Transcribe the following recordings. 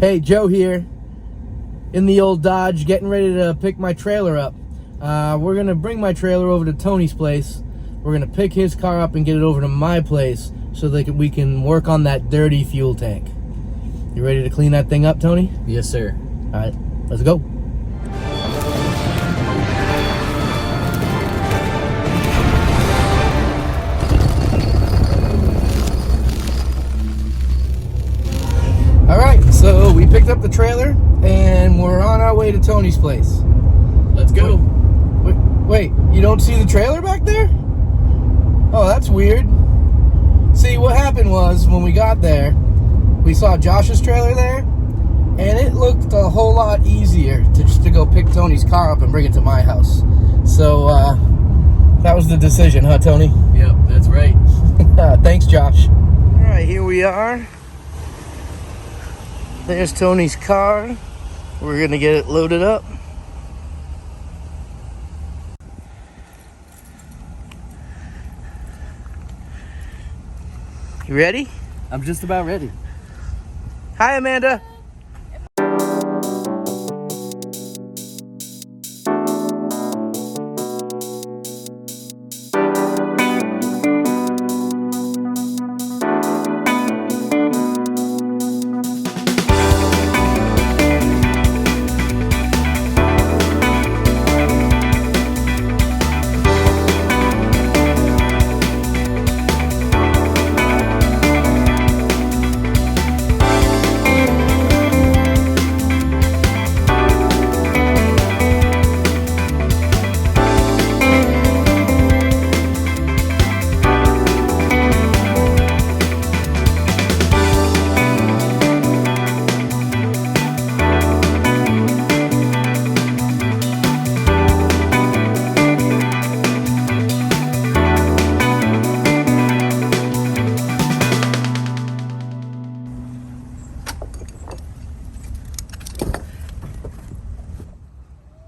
Hey, Joe here in the old Dodge, getting ready to pick my trailer up. We're gonna bring my trailer over to Tony's place. We're gonna pick his car up and get it over to my place so that we can work on that dirty fuel tank. You ready to clean that thing up, Tony? Yes, sir. All right, let's go. All right, so we picked up the trailer and we're on our way to Tony's place. Let's go. Wait, you don't see the trailer back there? Oh, that's weird. See, what happened was when we got there, we saw Josh's trailer there, and it looked a whole lot easier to just to go pick Tony's car up and bring it to my house. So that was the decision, huh, Tony? Yep, that's right. Thanks, Josh. All right, here we are. There's Tony's car. We're gonna get it loaded up. You ready? I'm just about ready. Hi, Amanda.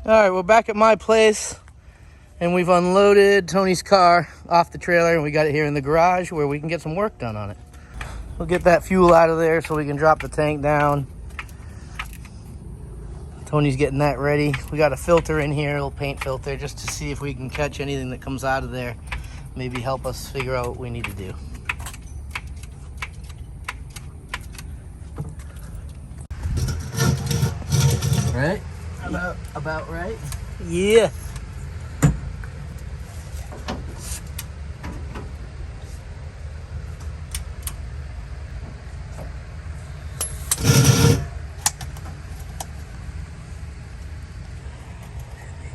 All right, we're back at my place, and we've unloaded Tony's car off the trailer, and we got it here in the garage where we can get some work done on it. We'll get that fuel out of there so we can drop the tank down. Tony's getting that ready. We got a filter in here, a little paint filter, just to see if we can catch anything that comes out of there. Maybe help us figure out what we need to do. Right? About right? Yeah.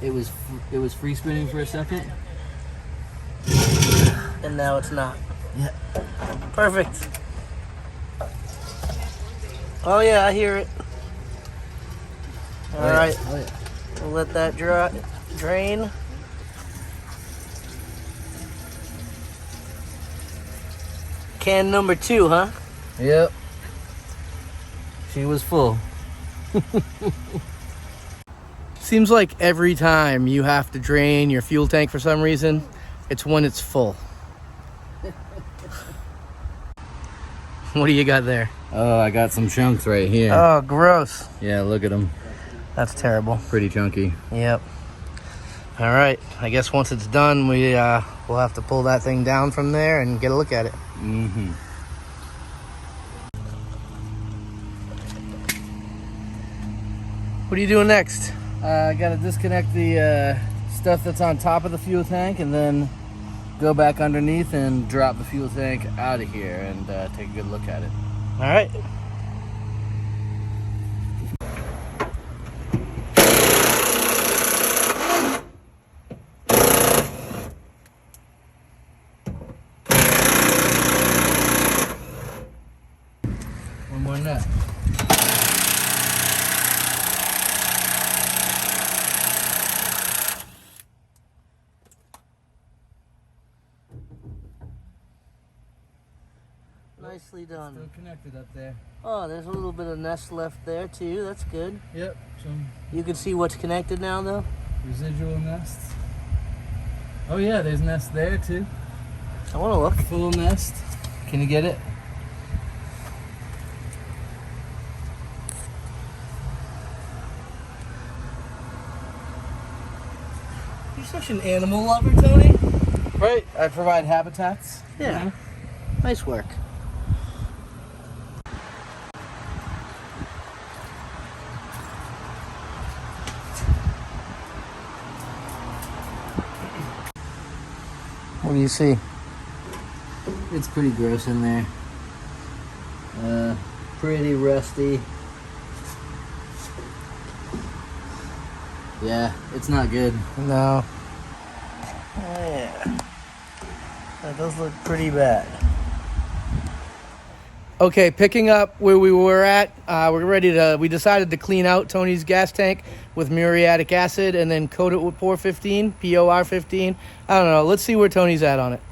It was free spinning for a second. And now it's not. Yeah. Perfect. Oh yeah, I hear it. All right. Oh, yeah. We'll let that drain. Can number 2, huh? Yep. She was full. Seems like every time you have to drain your fuel tank for some reason, it's when it's full. What do you got there? Oh, I got some chunks right here. Oh, gross. Yeah, look at them. That's terrible. Pretty chunky. Yep. All right. I guess once it's done, we'll have to pull that thing down from there and get a look at it. Mm-hmm. What are you doing next? I gotta disconnect the stuff that's on top of the fuel tank and then go back underneath and drop the fuel tank out of here and take a good look at it. All right. One more nut. Nicely done. Still connected up there. Oh, there's a little bit of nest left there too. That's good. Yep, some You can see what's connected now though. residual nests. Oh yeah, there's nests there too. I want to look. Full nest. Can you get it? You're such an animal lover, Tony. Right, I provide habitats. Yeah. Nice work. What do you see? It's pretty gross in there. Pretty rusty. Yeah, it's not good. No. Yeah. That does look pretty bad. Okay, picking up where we were at, we decided to clean out Tony's gas tank with muriatic acid and then coat it with POR-15. I don't know. Let's see where Tony's at on it.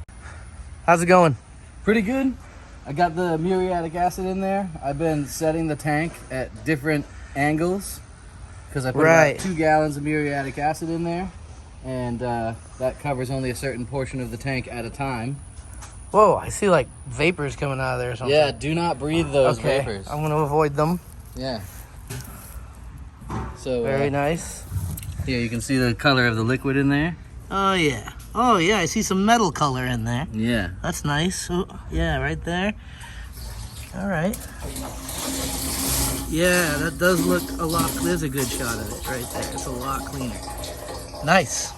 How's it going? Pretty good. I got the muriatic acid in there. I've been setting the tank at different angles because I put about 2 gallons of muriatic acid in there, and that covers only a certain portion of the tank at a time. Whoa, I see like vapors coming out of there or something. Yeah, do not breathe those vapors. I'm going to avoid them. Yeah. So very nice. Here you can see the color of the liquid in there. Oh yeah. Oh yeah, I see some metal color in there. Yeah. That's nice. Oh, yeah, right there. All right. Yeah, that does look a lot. There's a good shot of it right there. It's a lot cleaner. Nice.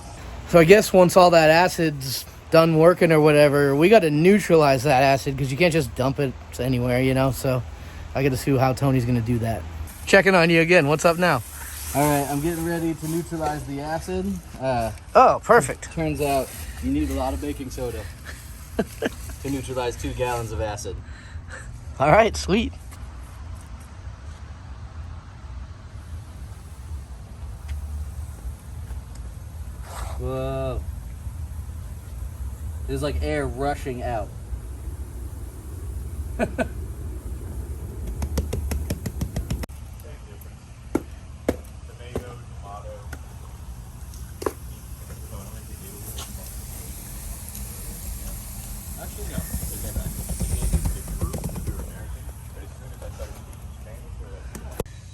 So I guess once all that acid's done working or whatever, we got to neutralize that acid because you can't just dump it anywhere, you know. So I got to see how Tony's going to do that. Checking on you again. What's up now? All right, I'm getting ready to neutralize the acid. Oh, perfect. Turns out you need a lot of baking soda to neutralize 2 gallons of acid. All right, sweet. Whoa. There's like air rushing out.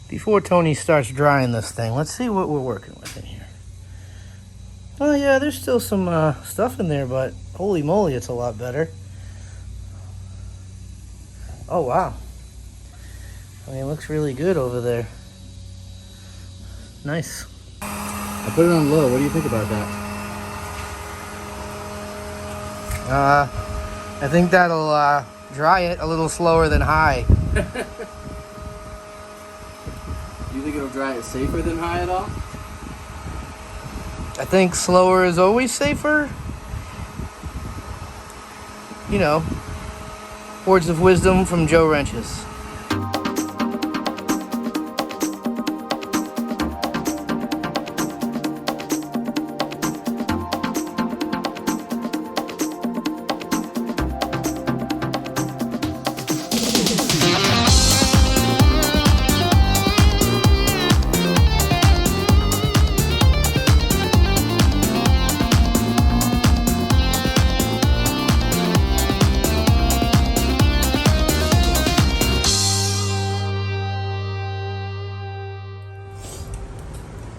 Before Tony starts drying this thing, let's see what we're working with in here. Oh yeah, there's still some stuff in there, but holy moly, it's a lot better. Oh wow. I mean, it looks really good over there. Nice. I put it on low. What do you think about that? I think that'll dry it a little slower than high. Do you think it'll dry it safer than high at all? I think slower is always safer. You know, words of wisdom from Joe Wrenches.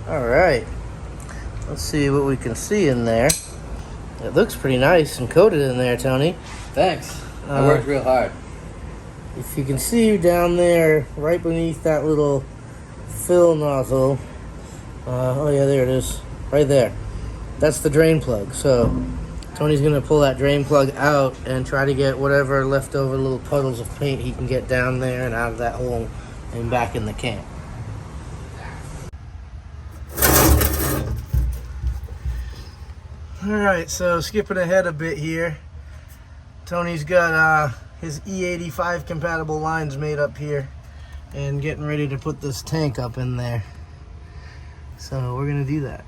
All right, let's see what we can see in there. It looks pretty nice and coated in there, Tony. Thanks. I worked real hard. If you can see down there, right beneath that little fill nozzle, oh yeah, there it is, right there. That's the drain plug. So Tony's gonna pull that drain plug out and try to get whatever leftover little puddles of paint he can get down there and out of that hole and back in the can. All right, so skipping ahead a bit here, Tony's got his E85 compatible lines made up here and getting ready to put this tank up in there. So we're gonna do that.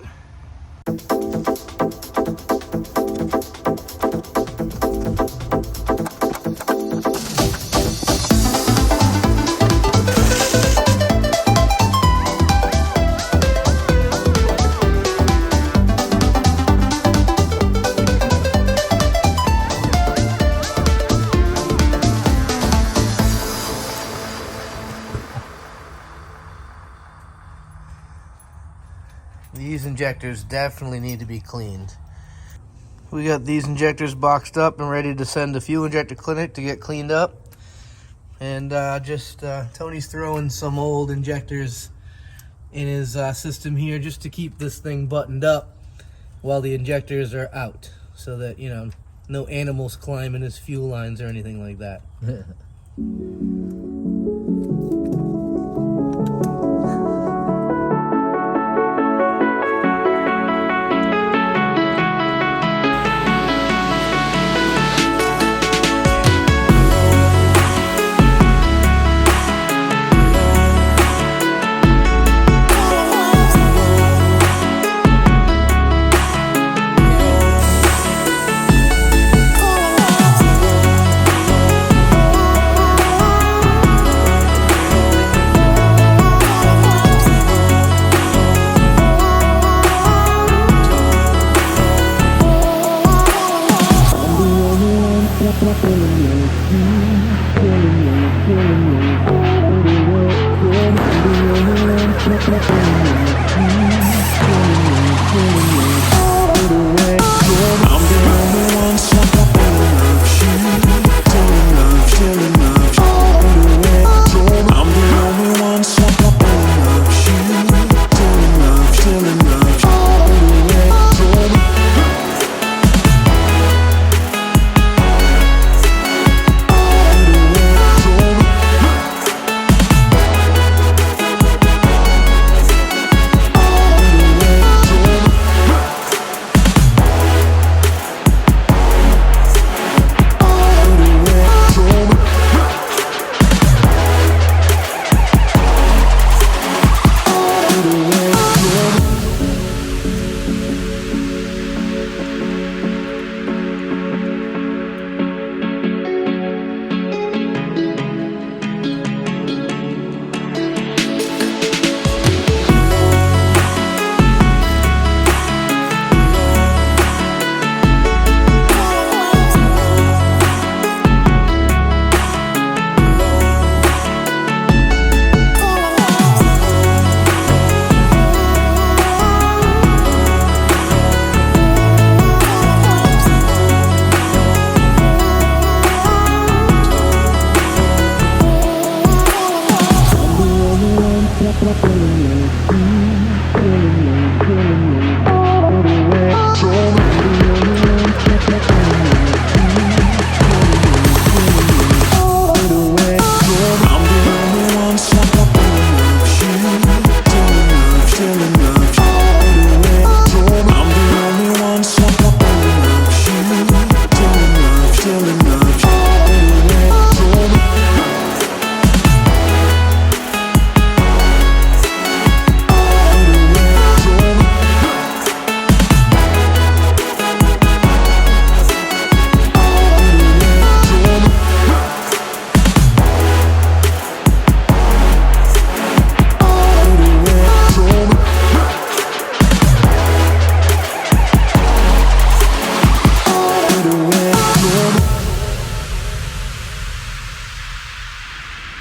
These injectors definitely need to be cleaned. We got these injectors boxed up and ready to send to fuel injector clinic to get cleaned up. And Tony's throwing some old injectors in his system here just to keep this thing buttoned up while the injectors are out, so that, you know, no animals climb in his fuel lines or anything like that.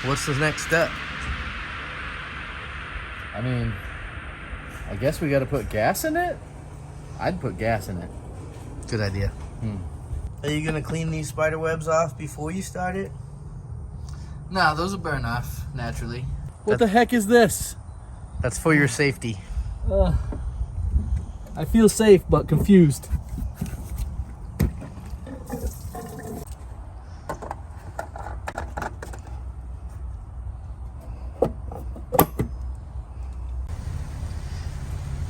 What's the next step? I mean, I guess we got to put gas in it? I'd put gas in it. Good idea. Are you gonna clean these spider webs off before you start it? No, those will burn off naturally. What the heck is this? That's for your safety. I feel safe but confused.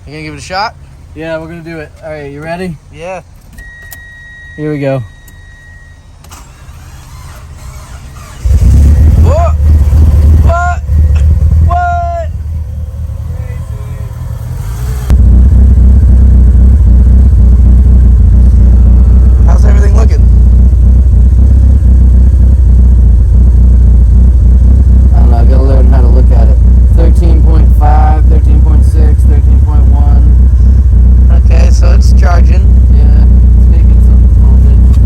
You gonna give it a shot? Yeah, we're gonna do it. All right, you ready? Yeah. Here we go. What? What? What? How's everything looking? I don't know, I gotta learn how to look at it. 13.5, 13.6, 13.1. Okay, so it's charging. Yeah, it's making some voltage.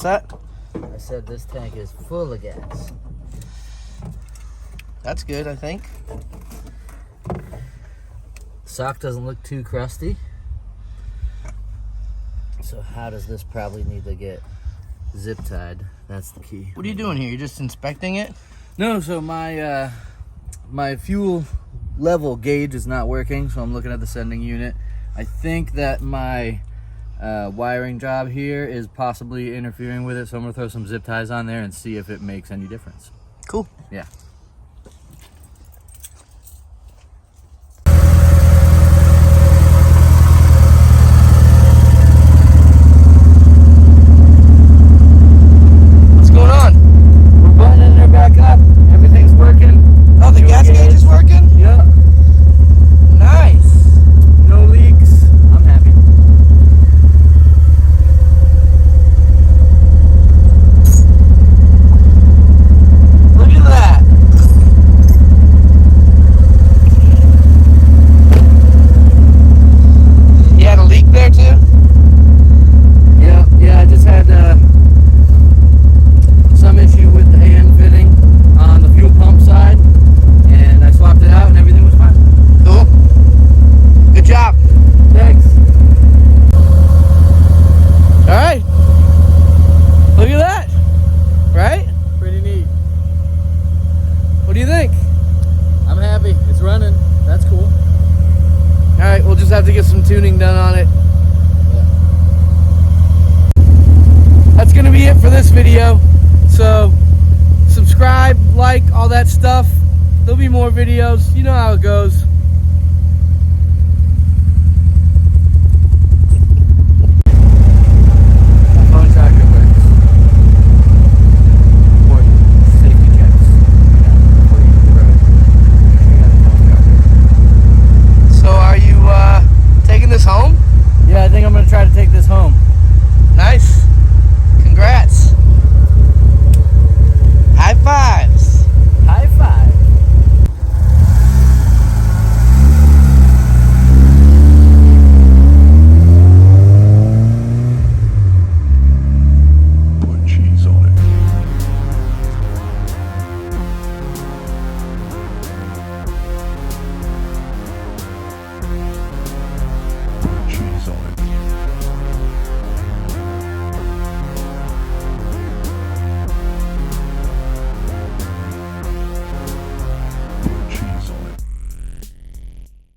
that? I said this tank is full of gas. That's good, I think. Sock doesn't look too crusty. So how does this probably need to get zip tied? That's the key. What are you doing here? You're just inspecting it? No, so my my fuel level gauge is not working, so I'm looking at the sending unit. I think that my wiring job here is possibly interfering with it, so I'm gonna throw some zip ties on there and see if it makes any difference. Cool. Yeah. What's going on? We're buttoning her back up. Everything's working. Oh, the gas gauge is working? Yep. Nice. No leaks. I'm happy. Look at that. You had a leak there too? Yeah, I just had some issue with the AN fitting on the fuel pump side, and I swapped it out and everything was fine. Cool. Good job. Thanks. All right. Look at that. Right? Pretty neat. What do you think? I'm happy. It's running. That's cool. All right, we'll just have to get some tuning done on it. That's gonna be it for this video. So subscribe, like, all that stuff. There'll be more videos. You know how it goes.